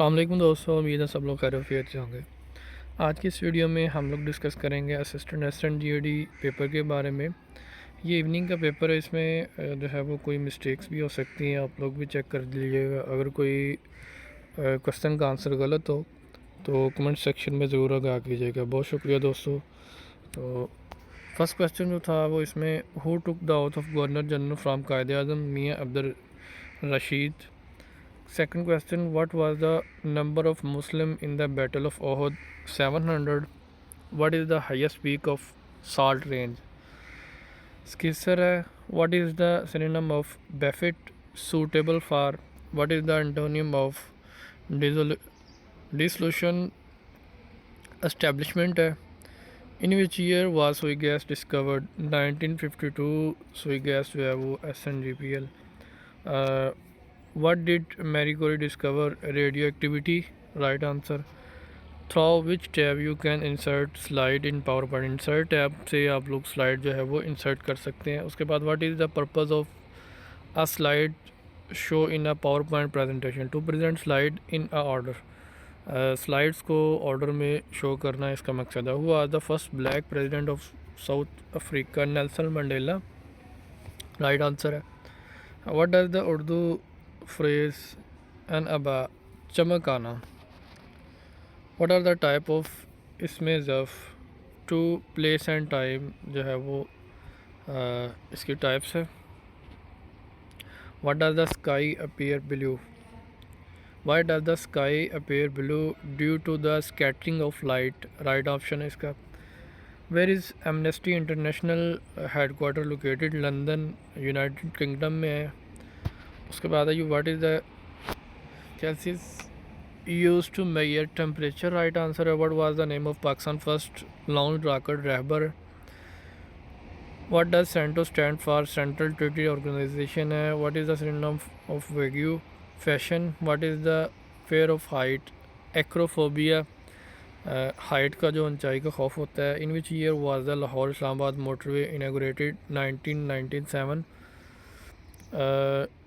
अस्सलाम वालेकुम दोस्तों, उम्मीद है सब लोग खैरियत से होंगे। आज की इस वीडियो में हम लोग डिस्कस करेंगे असिस्टेंट जीओडी पेपर के बारे में। ये इवनिंग का पेपर है, इसमें जो है वो कोई मिस्टेक्स भी हो सकती हैं, आप लोग भी चेक कर लीजिएगा। अगर कोई क्वेश्चन का आंसर गलत हो तो कमेंट सेक्शन में ज़रूर आगाह कीजिएगा। बहुत शुक्रिया दोस्तों। तो फर्स्ट क्वेश्चन जो था वो इसमें, who took the oath of governor general from कायदे आज़म मियाँ Abdul Rashid. Second question, what was the number of Muslim in the Battle of Uhud? 700. What is the highest peak of Salt Range? Skisser है. What is the synonym of Buffet? Suitable for. What is the antonym of dissolution? Establishment है. In which year was sui gas discovered? 1952 sui gas जो है वो SNGPL. What did Marie Curie discover? Radioactivity. Right answer. Through which tab you can insert slide in PowerPoint? Insert tab से आप लोग slide जो है वो इंसर्ट कर सकते हैं। उसके बाद what is the purpose of a slide show in a PowerPoint presentation? To present slide in a order. Slides को ऑर्डर में शो करना इसका मकसद है। हुआ the first black president of South Africa? Nelson Mandela. Right answer है। What does the Urdu phrase एन अबा चमक आना? What are the type of इसमें ज़फ? टू प्लेस एंड टाइम जो है वो इसकी टाइप्स है। What does the sky appear blue? Why does the sky appear blue? Due to the scattering of light. Right option है इसका। Where is Amnesty International headquarter located? London, United Kingdom में है। उसके बाद है what is the Celsius used to measure temperature? Right answer है। What was the name of Pakistan first launch rocket Rahbar? What does CENTO stand for? Central Treaty Organization है। What is the synonym of Wagyu? Fashion. What is the fear of height? Acrophobia. Height का जो ऊंचाई का खौफ होता है। In which year was the Lahore Islamabad motorway inaugurated? 1997।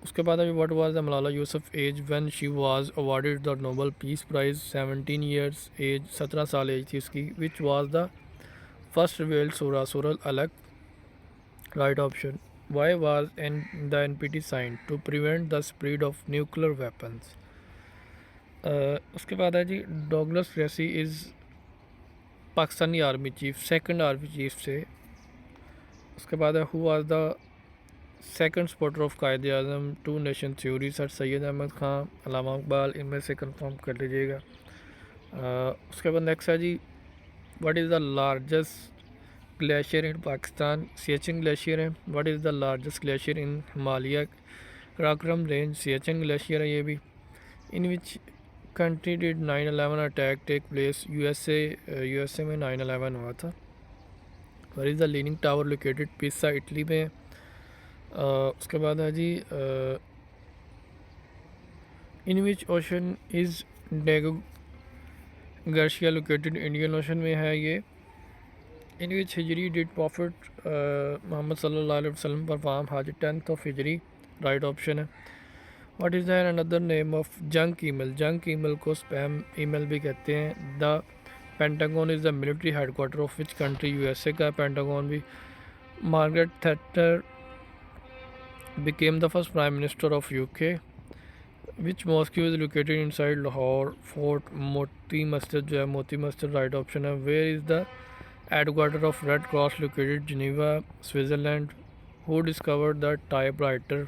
उसके बाद अभी what was the Malala Yousuf age when she was awarded the Nobel peace prize? 17 years age, 17 साल एज थी उसकी। Which was the first revealed सूरा? सूरह अलग। Right option. Why was an the NPT sign? To prevent the spread of nuclear weapons. उसके बाद है जी Douglas Gracey is Pakistani army chief, second army chief से। उसके बाद है who was the second supporter of Quaid-e Azam two nation theory? Sir Syed Ahmad Khan, Allama Iqbal. इनमें से कंफर्म कर लीजिएगा। उसके बाद नेक्स्ट है जी what is the largest glacier in Pakistan? Siachen glacier है। What is the largest glacier in Himalaya? Karakoram range, Siachen glacier है ये भी। In which country did 9/11 attack take place? USA में 9/11 हुआ था। Where is the leaning tower located? Pisa, Italy में। उसके बाद है जी in which ocean is Diego Garcia located? Indian ocean में है ये। इन विच हिजरी डिड प्रॉफिट मोहम्मद सल्लल्लाहु अलैहि वसल्लम परफॉर्म हज? 10th of हिजरी। राइट ऑप्शन है। What is the another name of junk email? Junk email को स्पैम ईमेल भी कहते हैं। The pentagon is the military headquarter of which country? USA का पेंटागन भी। Margaret Thatcher became the first prime minister of UK. Which mosque is located inside Lahore Fort? Moti Masjid जो है, Moti Masjid right option है। Where is the headquarter of Red Cross located? Geneva, Switzerland. Who discovered the typewriter?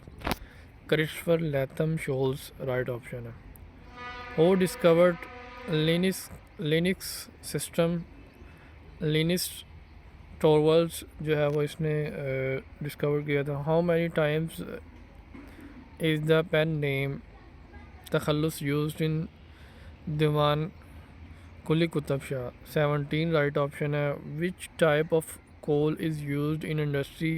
Christopher Latham Scholes right option है। Who discovered Linux system? Linus Torvalds जो है वो इसने discover किया था। How many times is the pen name तखल्लुस used in Diwan Quli Qutub Shah? 17 right option है। Which type of coal is used in industry?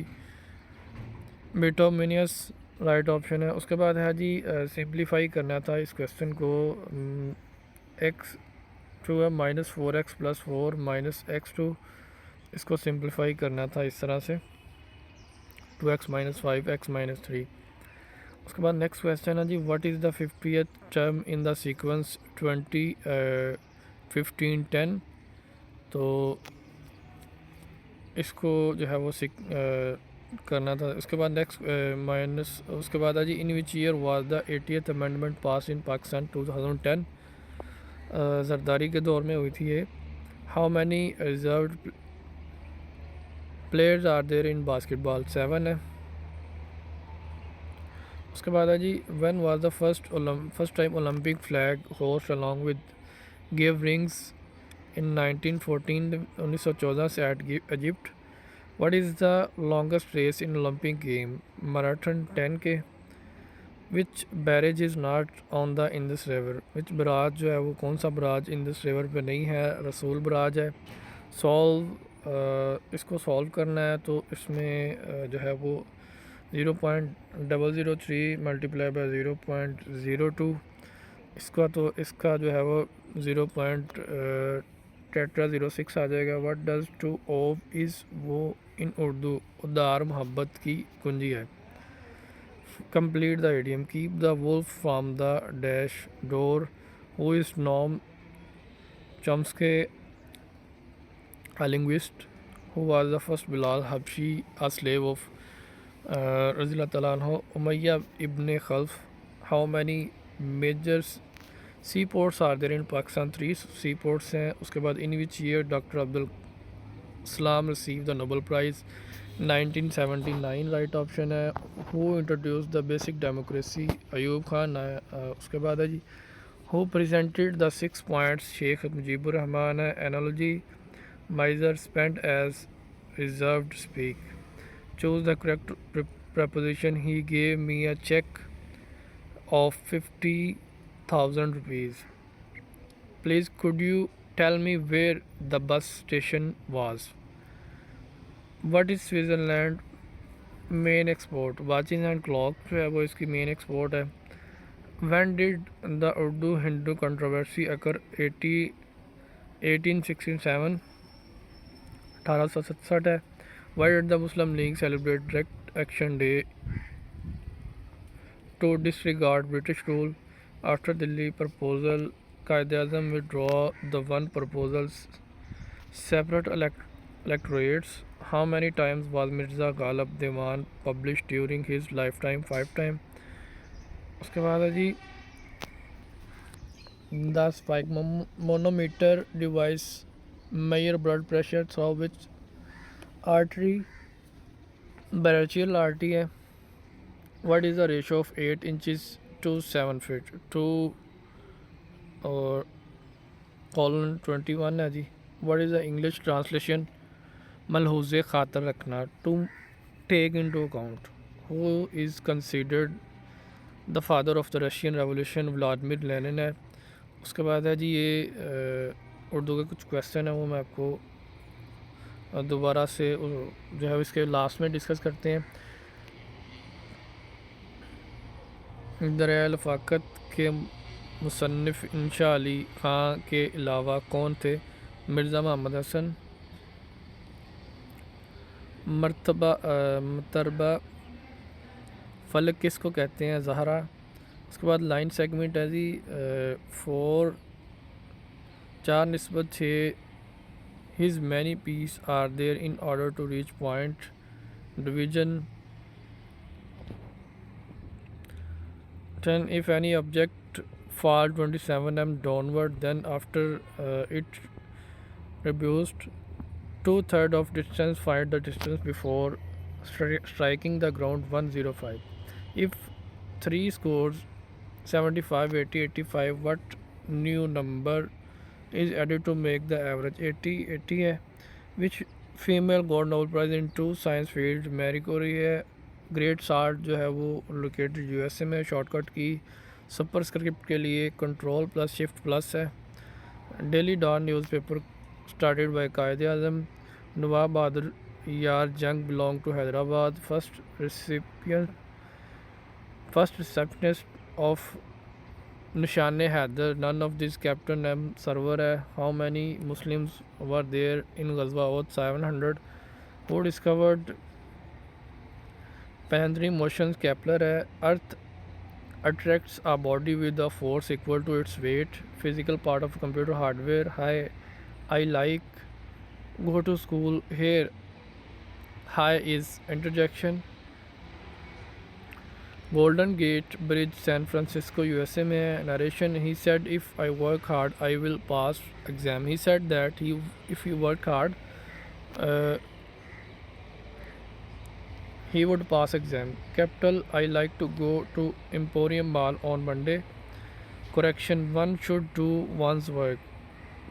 Bituminous right option है। उसके बाद है जी सिंप्लीफाई करना था इस क्वेश्चन को। x2 है -4x + 4 -x2, इसको सिंप्लीफाई करना था इस तरह से 2x - 5 x - 3। उसके बाद नेक्स्ट क्वेश्चन है जी, what is the 50th term in the sequence 20 15 10। तो इसको जो है वो करना था। उसके बाद नेक्स्ट माइनस उसके बाद है जी, in which year was the 80th amendment pass in Pakistan 2010। Zardari के दौर में हुई थी ये। How many reserve players are there in basketball, 7 है। उसके बाद है जी, when was the first time olympic flag hoist along with give rings in 1914, 1914 से at Egypt. What is the longest race in olympic game, marathon 10K। Which barrage is not on the Indus river, which barrage जो है वो कौन सा barrage Indus river पे नहीं है, रसूल बराज है। इसको सॉल्व करना है तो इसमें जो है वो 0.003 मल्टीप्लाई बाय 0.02। इसका जो है वो 0.06 आ जाएगा। What does to of is वो इन उर्दू उदार मोहब्बत की कुंजी है। Complete the idiom, keep the wolf from the dash door, who is Noam Chomsky a linguist, who was the first Bilal Habshi, a slave of Raziallahu Ta'ala anhu, Umayyah ibn Khalf। How many major seaports are there in Pakistan? 3 seaports हैं। उसके बाद in which year Dr. Abdul Salam received the Nobel Prize, 1979 right option है। Who introduced the basic democracy, Ayub Khan. उसके बाद है जी, who presented the 6 points, Sheikh Mujibur Rahman है। Analogy, miser spent as reserved speak। Choose the correct preposition, he gave me a check of 50,000 rupees। Please could you tell me where the bus station was। What is Switzerland main export, watches and clock जो है वो इसकी main export है। When did the Urdu Hindu controversy occur, 1867, 1867 है। Why did the Muslim League celebrate Direct Action Day to disregard British rule? After Delhi proposal, Quaid-e-Azam withdraw the one proposals, separate electorates। How many times was Mirza Ghalib Diwan published during his lifetime? 5 times। उसके बाद है जी, the spike manometer device measure blood pressure through which artery, brachial artery है। What is the ratio of 8 inches to 7 feet? 2 और colon 21 है जी। What is the English translation, मलहूज़े खातर रखना, to take into account। Who is considered the father of the Russian Revolution, Vladimir Lenin है। उसके बाद है जी, ये उर्दू के कुछ क्वेश्चन है वो मैं आपको दोबारा से जो है इसके लास्ट में डिस्कस करते हैं। दरिया लफ़ाक़त के मुसन्निफ़ इंशा अली ख़ां के अलावा कौन थे? मिर्ज़ा मोहम्मद हसन। मरतबा फ़लक किसको कहते हैं? ज़हरा। उसके बाद लाइन सेगमेंट है जी, 4/6 his many pieces are there in order to reach point division। 10 if any object fall 27 m downward, then after it reduced 2/3 of distance, find the distance before striking the ground, 105। if 3 scores 75, 80, 85, what new number is added to make the average? 80 है। which female got Nobel Prize in 2 science field? Marie Curie है। Great salt जो है वो located USA में। Shortcut की superscript के लिए control plus shift plus है। Daily Dawn newspaper started by Quaid-e-Azam. Nawab Bahadur Yar Jung belong to Hyderabad. First receptionist of Nishan Haider, none of this captain M Sarwar है। How many muslims were there in गज़वा ओद, 700। Who discovered planetary motions, Kepler है। Earth attracts a body with a force equal to its weight. Physical part of computer hardware. Hi, I like go to school. Here, hi is interjection. Golden Gate Bridge, San Francisco, USA में है. Narration. He said, if I work hard, I will pass exam. He said that if he worked hard, uh, he would pass exam. Capital. I like to go to Emporium Mall on Monday. Correction. One should do one's work.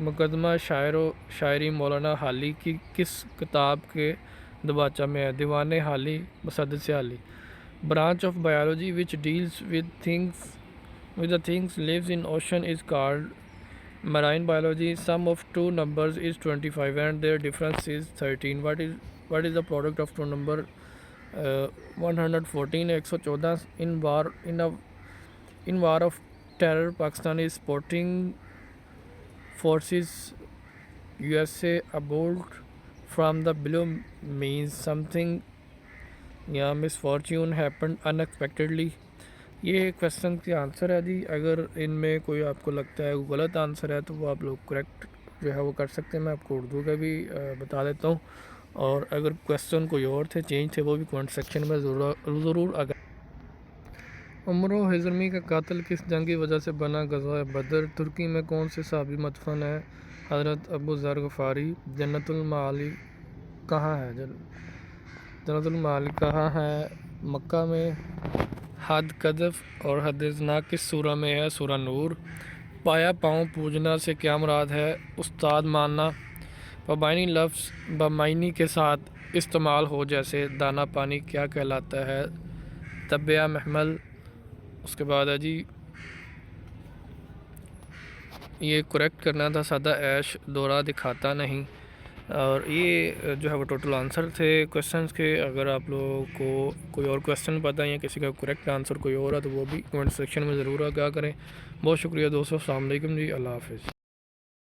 मुकदमा शायरी मौलाना हाली की किस किताब के दबाचा में है? दीवाने हाली मसद से हाली. Branch of biology which deals with the things lives in ocean is called marine biology. Sum of two numbers is 25 and their difference is 13. What is the product of two number? 114 114. In war of terror, Pakistani sporting forces USA aboard from the below means something या misfortune happen unexpectedly. ये question के answer है जी. अगर इनमें कोई आपको लगता है गलत आंसर है तो वो आप लोग करेक्ट जो है वो कर सकते हैं. मैं आपको उर्दू का भी बता देता हूँ. और अगर क्वेश्चन कोई और थे चेंज थे वो भी कमेंट सेक्शन में ज़रूर अगर. उमरो हिजरमी का कातिल किस जंग की वजह से बना? गज़वा बदर. तुर्की में कौन से साहबी मदफन है? हज़रत अबू ज़र गफ़ारी. जन्नतुल माली कहाँ है? जन्नतुल माल कहाँ है? मक्का में. हद कदफ और हद जना किस सूरा में है? सूरा नूर. पाया पाँव पूजना से क्या मुराद है? उस्ताद मानना. बमाइनी लफ्ज़ बमाइनी के साथ इस्तेमाल हो जैसे दाना पानी क्या कहलाता है? तबिया महमल. उसके बाद है जी ये करेक्ट करना था. सादा ऐश दौरा दिखाता नहीं. और ये जो है वो टोटल आंसर थे क्वेश्चंस के. अगर आप लोगों को कोई और क्वेश्चन पता है या किसी का करेक्ट आंसर कोई और है तो वो भी कमेंट सेक्शन में ज़रूर आगाह करें. बहुत शुक्रिया दोस्तों. अस्सलाम वालेकुम जी. अल्लाह हाफ़िज़.